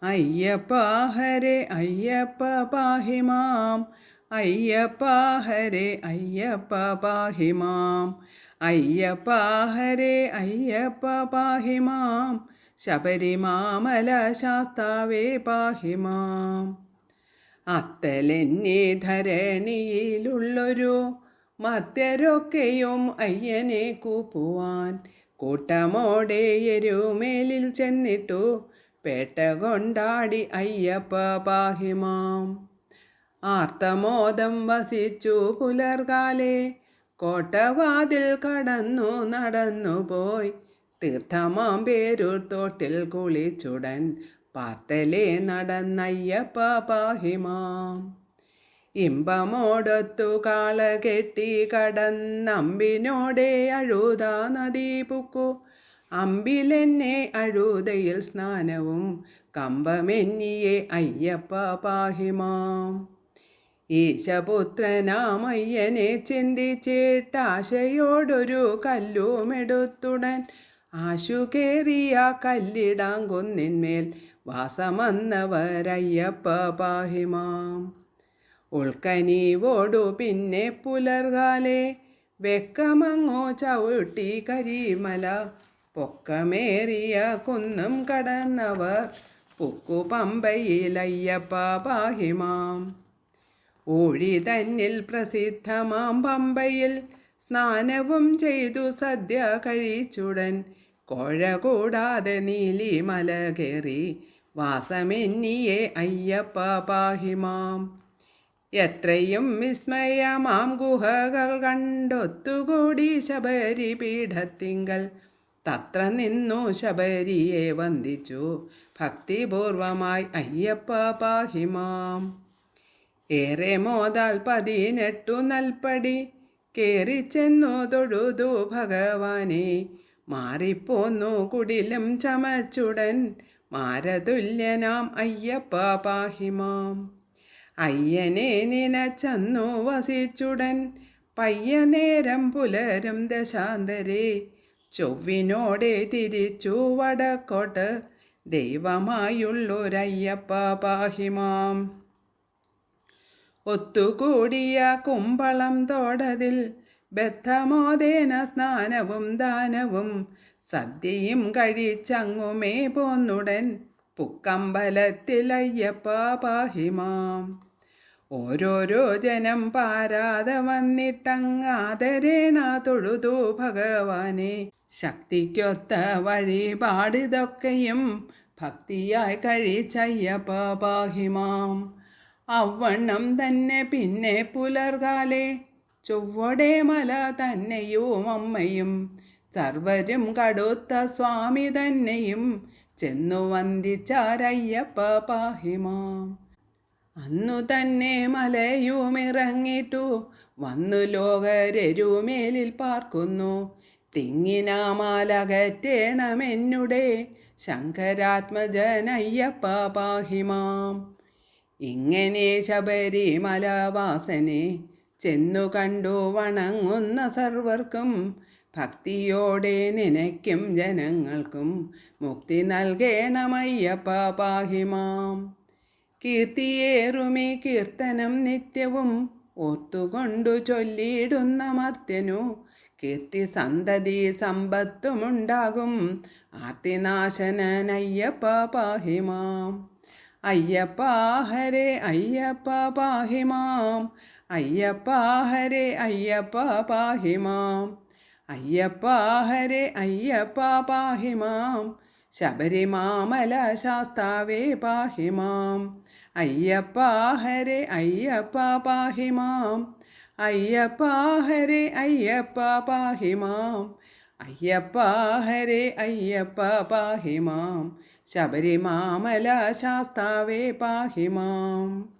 അയ്യപ്പ ഹരേ അയ്യപ്പ പാഹി മാം. അയ്യപ്പ ഹരേ അയ്യപ്പ പാഹി മാം. അയ്യപ്പ ഹരേ അയ്യപ്പ പാഹി മാം. ശബരിമാമല ശാസ്താവേ പാഹി മാം. അത്തലെന്നെ ധരണിയിലുള്ളൊരു മർത്യരൊക്കെയും അയ്യനെ കൂപ്പുവാൻ കൂട്ടമോടെ എരുമേലിൽ ചെന്നിട്ടു പേട്ട കൊണ്ടാടി അയ്യപ്പ പാഹി മാം. ആർത്തമോദം വസിച്ചു പുലർകാലെ കോട്ടവാതിൽ കടന്നു നടന്നുപോയി തീർത്ഥമാം പേരൂർ തോട്ടിൽ കുളിച്ചുടൻ പാർത്തലേ നടന്നയ്യപ്പ പാഹി മാം. ഇമ്പമോടൊത്തു കാള കെട്ടി കടന്നമ്പിനോടെ അഴുത നദി പുക്കു. അമ്പിലെന്നെ അഴുതയിൽ സ്നാനവും കമ്പമെന്നിയെ അയ്യപ്പ പാഹി മാം. ഈശപുത്രനാമയ്യനെ ചിന്തിച്ചിട്ടാശയോടൊരു കല്ലുമെടുത്തുടൻ ആശു കേറിയ കല്ലിടാങ്കുന്നിന്മേൽ വാസമന്നവരയ്യപ്പ പാഹി മാം. ഉൾക്കനീവോടു പിന്നെ പുലർകാലെ വെക്കമങ്ങോ ചവിട്ടി കരിമല പൊക്കമേറിയ കുന്നും കടന്നവർ പുക്കു പമ്പയിൽ അയ്യപ്പ പാഹി മാം. ഊഴി തന്നിൽ പ്രസിദ്ധമാം പമ്പയിൽ സ്നാനവും ചെയ്തു സദ്യ കഴിച്ചുടൻ കോഴ കൂടാതെ നീലിമല കയറി വാസമെന്നിയെ അയ്യപ്പ പാഹി മാം. എത്രയും വിസ്മയമാം ഗുഹകൾ കണ്ടൊത്തുകൂടി ശബരി പീഠത്തിങ്കൽ തത്ര നിന്നു ശബരിയെ വന്ദിച്ചു ഭക്തിപൂർവമായി അയ്യപ്പ പാഹി മാം. ഏറെ മോതാൽ 18 നൽപ്പടി കേറിച്ചെന്നു തൊഴുതു ഭഗവാനെ മാറിപ്പോന്നു കുടിലും ചമച്ചുടൻ മാരതുല്യനാം അയ്യപ്പ പാഹി മാം. അയ്യനെ നിനച്ചന്നു വസിച്ചുടൻ പയ്യനേരം പുലരും ദശാന്തരെ ചൊവ്വിനോടെ തിരിച്ചു വടക്കോട്ട് ദൈവമായുള്ളൊരയ്യപ്പ പാഹി മാം. ഒത്തുകൂടിയ കുമ്പളം തോടതിൽ ബദ്ധമോദേന സ്നാനവും ദാനവും സദ്യയും കഴിച്ചങ്ങുമേ പോന്നുടൻ പുക്കമ്പലത്തിൽ അയ്യപ്പ പാഹി മാം. ഓരോരോ ജനം പാരാതെ വന്നിട്ടങ്ങാദരേണ തൊഴുതു ഭഗവാനെ ശക്തിക്കൊത്ത വഴിപാടിതൊക്കെയും ഭക്തിയായി കഴിച്ചയ്യപ്പ പാഹി മാം. അവണ്ണം തന്നെ പിന്നെ പുലർകാലെ ചൊവ്വടെ മല തന്നെയും അമ്മയും സർവരും കടുത്ത സ്വാമി തന്നെയും ചെന്നു വന്ദിച്ചാരയ്യപ്പ പാഹി മാം. അന്നു തന്നെ മലയുമിറങ്ങിട്ടു വന്നു ലോകരെരുമേലിൽ പാർക്കുന്നു തിങ്ങിനാമാലകറ്റേണമെന്നുടെ ശങ്കരാത്മജനയ്യപ്പ പാഹി മാം. ഇങ്ങനെ ശബരിമലവാസനെ ചെന്നു കണ്ടു വണങ്ങുന്ന സർവർക്കും ഭക്തിയോടെ നിനയ്ക്കും ജനങ്ങൾക്കും മുക്തി നൽകേണമയ്യപ്പ പാഹി മാം. കീർത്തിയേറുമി കീർത്തനം നിത്യവും ഓർത്തുകൊണ്ടു ചൊല്ലിയിടുന്ന മർത്യനു കീർത്തി സന്തതി സമ്പത്തുമുണ്ടാകും ആർത്തിനാശനയ്യപ്പ പാഹി മാം. അയ്യപ്പ ഹരേ അയ്യപ്പ പാഹി മാം. അയ്യപ്പ ഹരേ അയ്യപ്പ പാഹി മാം. അയ്യപ്പ ഹരേ അയ്യപ്പ പാഹി മാം. ശബരിമാമല ശാസ്താവേ പാഹി മാം. അയ്യപ്പ ഹരേ അയ്യപ്പ പാഹി മാം. അയ്യപ്പ ഹരേ അയ്യപ്പ പാഹി മാം. അയ്യപ്പ ഹരേ അയ്യപ്പ പാഹി മാം. ശബരിമാമല ശാസ്താവേ പാഹി മാം.